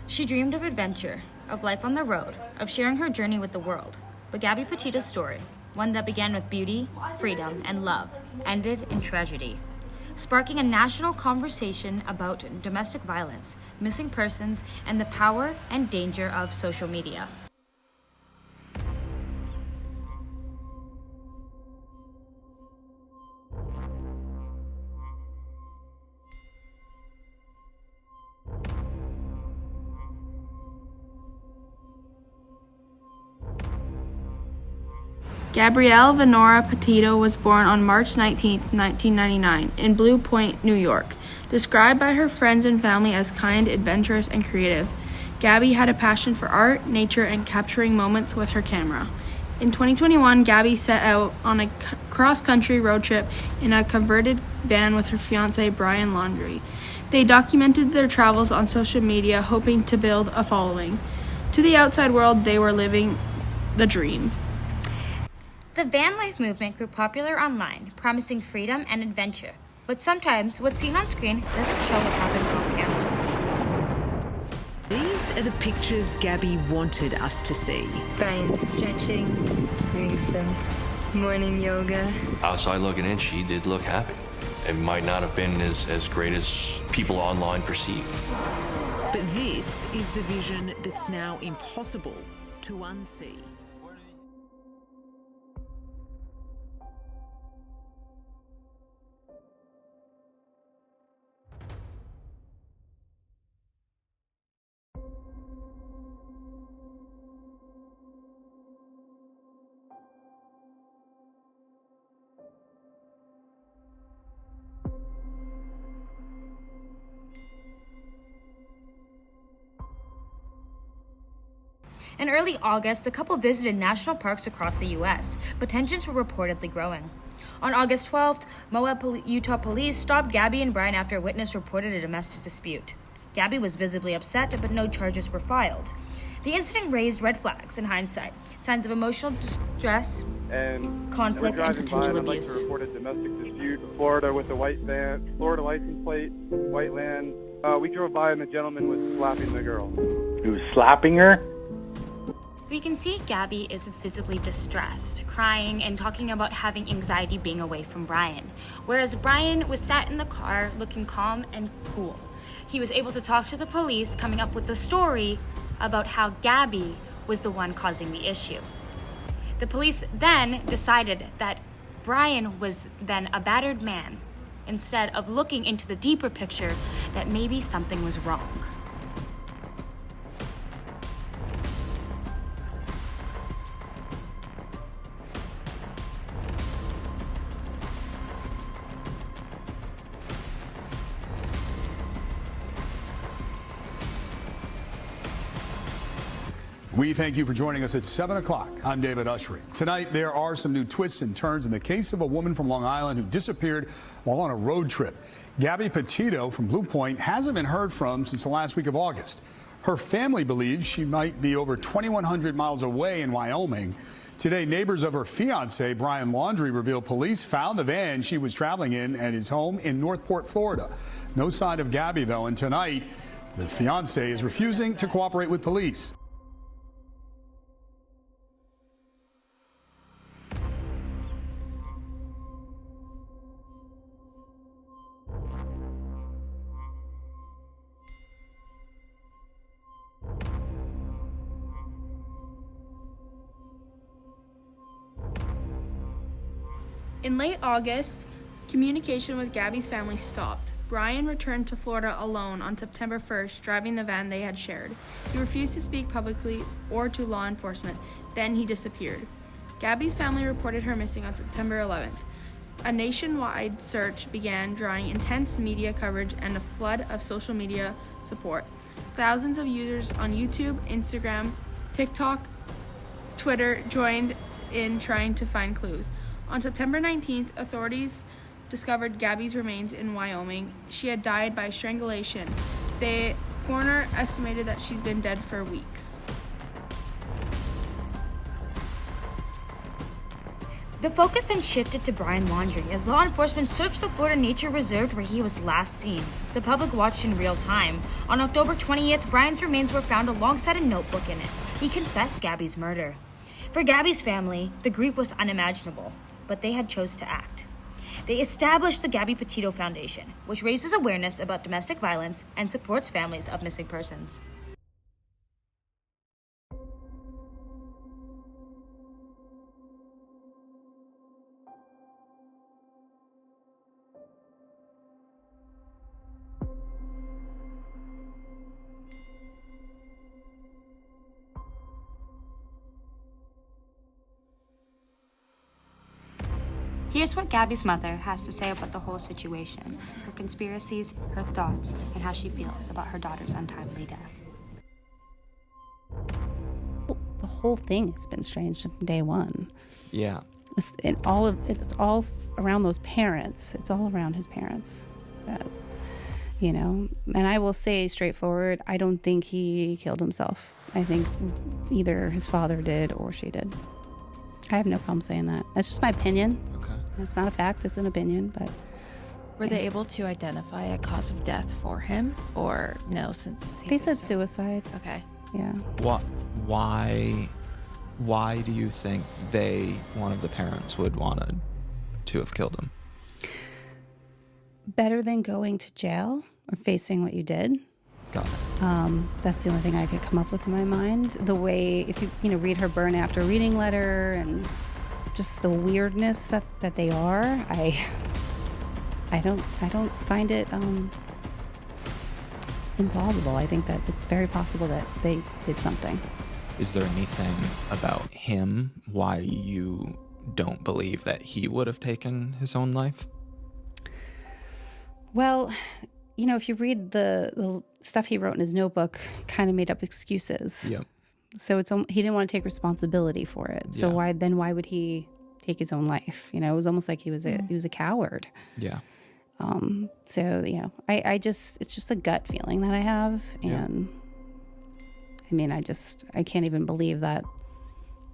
She dreamed of adventure, of life on the road, of sharing her journey with the world. But Gabby Petit's story, one that began with beauty, freedom, and love, ended in tragedy, sparking a national conversation about domestic violence, missing persons, and the power and danger of social media. Gabrielle Venora Petito was born on March 19, 1999, in Blue Point, New York. Described by her friends and family as kind, adventurous, and creative, Gabby had a passion for art, nature, and capturing moments with her camera. In 2021, Gabby set out on a cross-country road trip in a converted van with her fiancé, Brian Laundrie. They documented their travels on social media, hoping to build a following. To the outside world, they were living the dream. The van life movement grew popular online, promising freedom and adventure. But sometimes what's seen on screen doesn't show what happens off camera. These are the pictures Gabby wanted us to see. Brian stretching, doing some morning yoga. Outside looking in, she did look happy. It might not have been as great as people online perceive. But this is the vision that's now impossible to unsee. In early August, the couple visited national parks across the U.S., but tensions were reportedly growing. On August 12th, Moab, Utah police stopped Gabby and Brian after a witness reported a domestic dispute. Gabby was visibly upset, but no charges were filed. The incident raised red flags in hindsight, signs of emotional distress, and conflict, and potential I'd like abuse. to report a domestic dispute. Florida with a white van, Florida license plate, white land. We drove by and the gentleman was slapping the girl. He was slapping her? We can see Gabby is visibly distressed, crying and talking about having anxiety being away from Brian, whereas Brian was sat in the car looking calm and cool. He was able to talk to the police, coming up with the story about how Gabby was the one causing the issue. The police then decided that Brian was then a battered man, instead of looking into the deeper picture that maybe something was wrong. We thank you for joining us at 7 o'clock. I'm David Ushery. Tonight, there are some new twists and turns in the case of a woman from Long Island who disappeared while on a road trip. Gabby Petito from Blue Point hasn't been heard from since the last week of August. Her family believes she might be over 2,100 miles away in Wyoming. Today, neighbors of her fiancé, Brian Laundrie, revealed police found the van she was traveling in at his home in Northport, Florida. No sign of Gabby, though, and tonight, the fiancé is refusing to cooperate with police. In late August, communication with Gabby's family stopped. Brian returned to Florida alone on September 1st, driving the van they had shared. He refused to speak publicly or to law enforcement. Then he disappeared. Gabby's family reported her missing on September 11th. A nationwide search began, drawing intense media coverage and a flood of social media support. Thousands of users on YouTube, Instagram, TikTok, Twitter joined in trying to find clues. On September 19th, authorities discovered Gabby's remains in Wyoming. She had died by strangulation. The coroner estimated that she's been dead for weeks. The focus then shifted to Brian Laundrie as law enforcement searched the Florida Nature Reserve where he was last seen. The public watched in real time. On October 20th, Brian's remains were found alongside a notebook in it. He confessed Gabby's murder. For Gabby's family, the grief was unimaginable, but they had chose to act. They established the Gabby Petito Foundation, which raises awareness about domestic violence and supports families of missing persons. Here's what Gabby's mother has to say about the whole situation, her conspiracies, her thoughts, and how she feels about her daughter's untimely death. The whole thing has been strange from day one. Yeah. It's all around those parents. It's all around his parents. And I will say straightforward, I don't think he killed himself. I think either his father did or she did. I have no problem saying that. That's just my opinion. Okay. It's not a fact, it's an opinion, but... Were they able to identify a cause of death for him, or no, since... They said suicide. Okay. Yeah. Why do you think one of the parents would want to have killed him? Better than going to jail or facing what you did. Got it. That's the only thing I could come up with in my mind. The way, if you read her burn after reading letter and just the weirdness that they are, I don't find it implausible. I think that it's very possible that they did something. Is there anything about him why you don't believe that he would have taken his own life? Well, if you read the stuff he wrote in his notebook, kind of made up excuses. Yep. So he didn't want to take responsibility for it. So Yeah. why would he take his own life? It was almost like he was a coward. Yeah. So it's just a gut feeling that I have, and I can't even believe that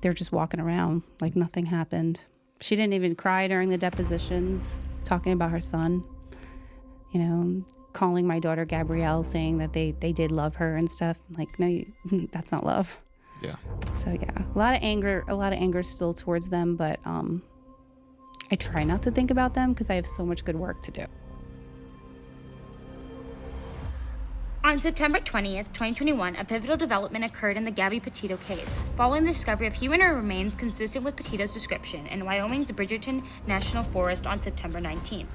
they're just walking around like nothing happened. She didn't even cry during the depositions, talking about her son. Calling my daughter Gabrielle, saying that they did love her and stuff. Like, no, that's not love. Yeah. So yeah, a lot of anger still towards them, but I try not to think about them because I have so much good work to do. On September 20th, 2021, a pivotal development occurred in the Gabby Petito case, following the discovery of human remains consistent with Petito's description in Wyoming's Bridgerton National Forest on September 19th.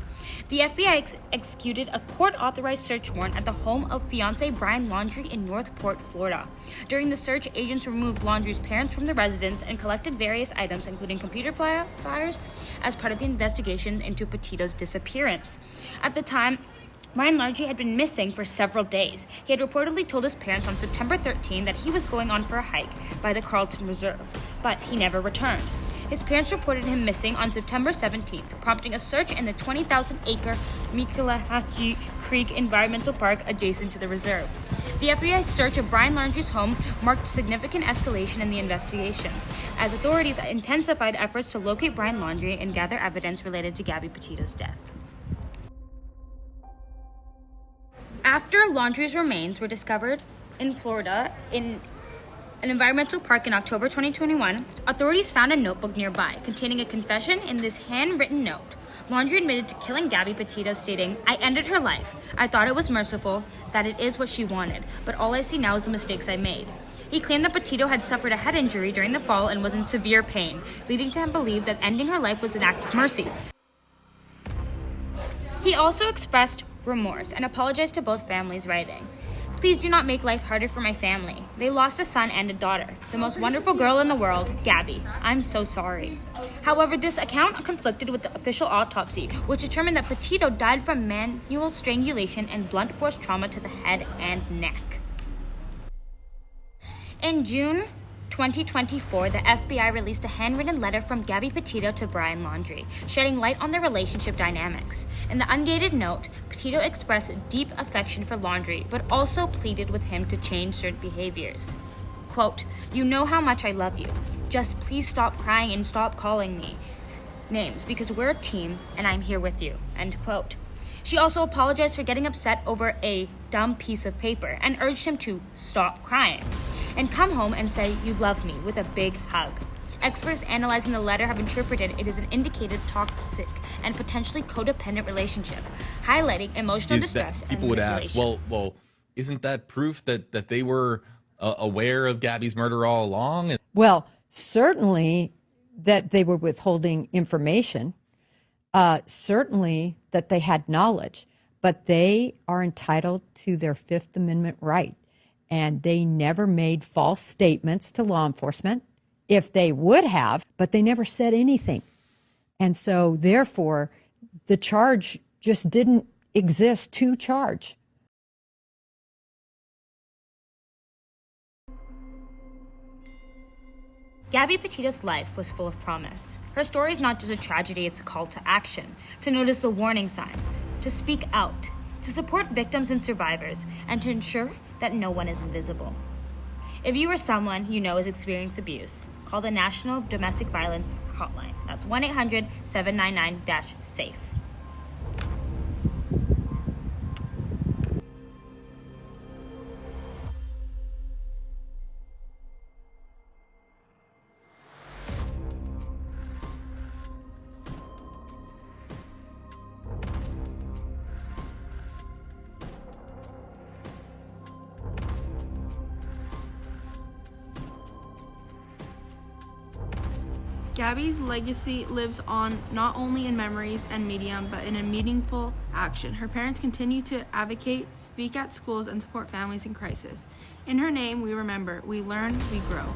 The FBI executed a court-authorized search warrant at the home of fiancé Brian Laundrie in Northport, Florida. During the search, agents removed Laundrie's parents from the residence and collected various items, including computer files, as part of the investigation into Petito's disappearance. At the time, Brian Laundrie had been missing for several days. He had reportedly told his parents on September 13 that he was going on for a hike by the Carlton Reserve, but he never returned. His parents reported him missing on September 17th, prompting a search in the 20,000-acre Mikalahatchee Creek Environmental Park adjacent to the reserve. The FBI's search of Brian Laundrie's home marked significant escalation in the investigation, as authorities intensified efforts to locate Brian Laundrie and gather evidence related to Gabby Petito's death. After Laundrie's remains were discovered in Florida in an environmental park in October 2021, authorities found a notebook nearby containing a confession. In this handwritten note, Laundrie admitted to killing Gabby Petito, stating, "I ended her life. I thought it was merciful, that it is what she wanted, but all I see now is the mistakes I made." He claimed that Petito had suffered a head injury during the fall and was in severe pain, leading to him believe that ending her life was an act of mercy. He also expressed remorse and apologized to both families, writing, "Please do not make life harder for my family. They lost a son and a daughter, the most wonderful girl in the world, Gabby. I'm so sorry." However, this account conflicted with the official autopsy, which determined that Petito died from manual strangulation and blunt force trauma to the head and neck. In June 2024, the FBI released a handwritten letter from Gabby Petito to Brian Laundrie, shedding light on their relationship dynamics. In the undated note, Petito expressed deep affection for Laundrie, but also pleaded with him to change certain behaviors. Quote, "You know how much I love you. Just please stop crying and stop calling me. names because we're a team and I'm here with you, end quote. She also apologized for getting upset over a dumb piece of paper and urged him to stop crying and come home and say, "You love me," with a big hug. Experts analyzing the letter have interpreted it as an indicated toxic and potentially codependent relationship, highlighting emotional distress and people would ask, well, isn't that proof that they were aware of Gabby's murder all along? Well, certainly that they were withholding information, certainly that they had knowledge, but they are entitled to their Fifth Amendment right, and they never made false statements to law enforcement. If they would have, but they never said anything. And so, therefore, the charge just didn't exist to charge. Gabby Petito's life was full of promise. Her story is not just a tragedy, it's a call to action, to notice the warning signs, to speak out, to support victims and survivors, and to ensure that no one is invisible. If you or someone you know is experiencing abuse, call the National Domestic Violence Hotline. That's 1-800-799-SAFE. Gabby's legacy lives on not only in memories and media, but in a meaningful action. Her parents continue to advocate, speak at schools, and support families in crisis. In her name, we remember, we learn, we grow.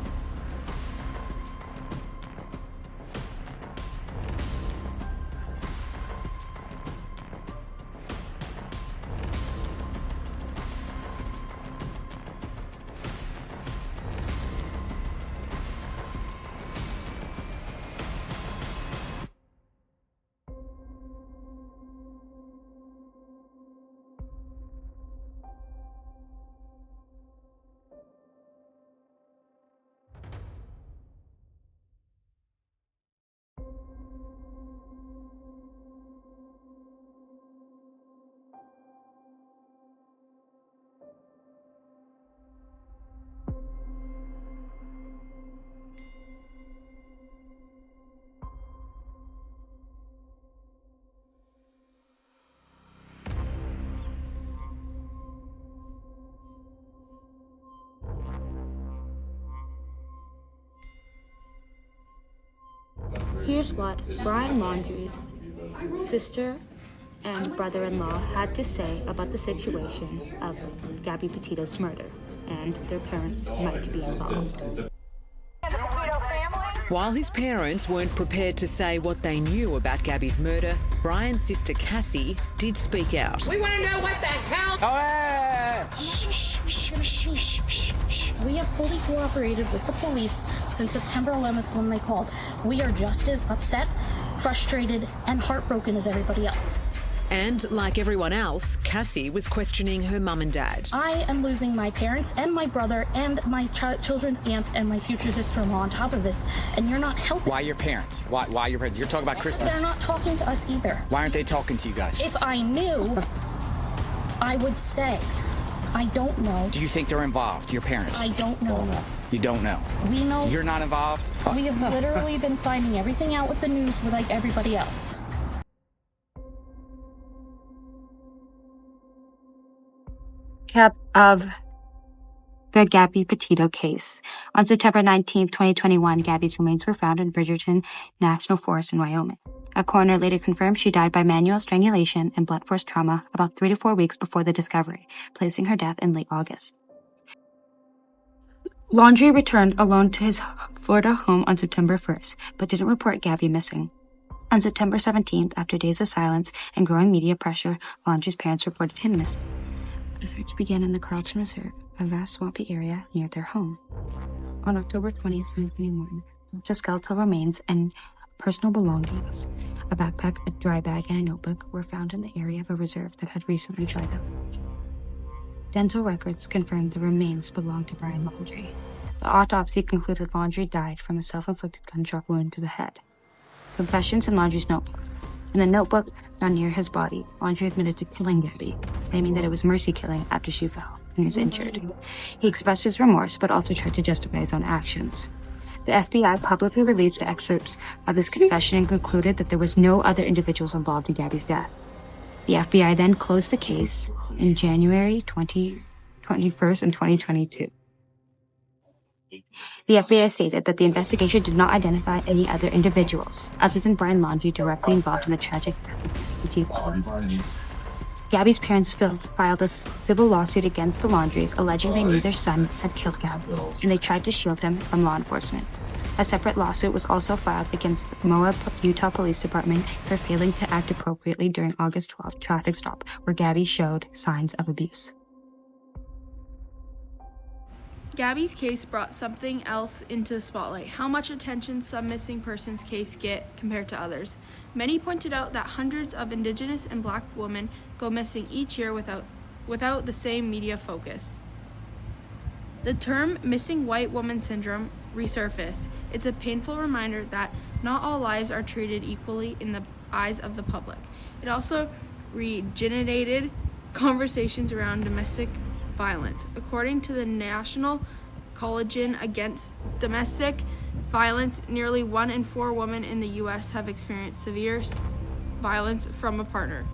Here's what Brian Laundrie's sister and brother-in-law had to say about the situation of Gabby Petito's murder, and their parents might be involved. While his parents weren't prepared to say what they knew about Gabby's murder, Brian's sister Cassie did speak out. We want to know what the hell. We have fully cooperated with the police since September 11th when they called. We are just as upset, frustrated, and heartbroken as everybody else. And like everyone else, Cassie was questioning her mum and dad. I am losing my parents and my brother and my children's aunt and my future sister-in-law on top of this, and you're not helping. Why your parents? Why your parents? You're talking about Christmas. They're not talking to us either. Why aren't they talking to you guys? If I knew, I would say. I don't know. Do you think they're involved, your parents? I don't know. You don't know? We know. You're not involved? We have literally been finding everything out with the news like everybody else. Recap of the Gabby Petito case. On September 19, 2021, Gabby's remains were found in Bridgerton National Forest in Wyoming. A coroner later confirmed she died by manual strangulation and blunt force trauma about 3 to 4 weeks before the discovery, placing her death in late August. Laundrie returned alone to his Florida home on September 1st, but didn't report Gabby missing. On September 17th, after days of silence and growing media pressure, Laundrie's parents reported him missing. The search began in the Carlton Reserve, a vast swampy area near their home. On October 20, 2021, skeletal remains and personal belongings, a backpack, a dry bag, and a notebook were found in the area of a reserve that had recently dried up. Dental records confirmed the remains belonged to Brian Laundrie. The autopsy concluded Laundrie died from a self-inflicted gunshot wound to the head. confessions in Laundrie's notebook. In a notebook found near his body, Laundrie admitted to killing Gabby, claiming that it was mercy killing after she fell and was injured. He expressed his remorse, but also tried to justify his own actions. The FBI publicly released the excerpts of his confession and concluded that there was no other individuals involved in Gabby's death. The FBI then closed the case in January 2021 and 2022. The FBI stated that the investigation did not identify any other individuals, other than Brian Laundrie, directly involved in the tragic death of petith. Gabby's parents filed a civil lawsuit against the Laundries, alleging they knew their son had killed Gabby, and they tried to shield him from law enforcement. A separate lawsuit was also filed against the Moab, Utah Police Department for failing to act appropriately during August 12th traffic stop, where Gabby showed signs of abuse. Gabby's case brought something else into the spotlight: how much attention some missing persons cases get compared to others. Many pointed out that hundreds of Indigenous and Black women go missing each year without the same media focus. The term missing white woman syndrome resurfaced. It's a painful reminder that not all lives are treated equally in the eyes of the public. It also regenerated conversations around domestic violence. According to the National Coalition Against Domestic Violence, nearly 1 in 4 women in the U.S. have experienced severe violence from a partner.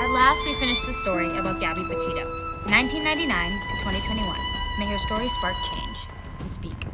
At last, we finished the story about Gabby Petito. 1999 to 2021. May her story spark change and speak.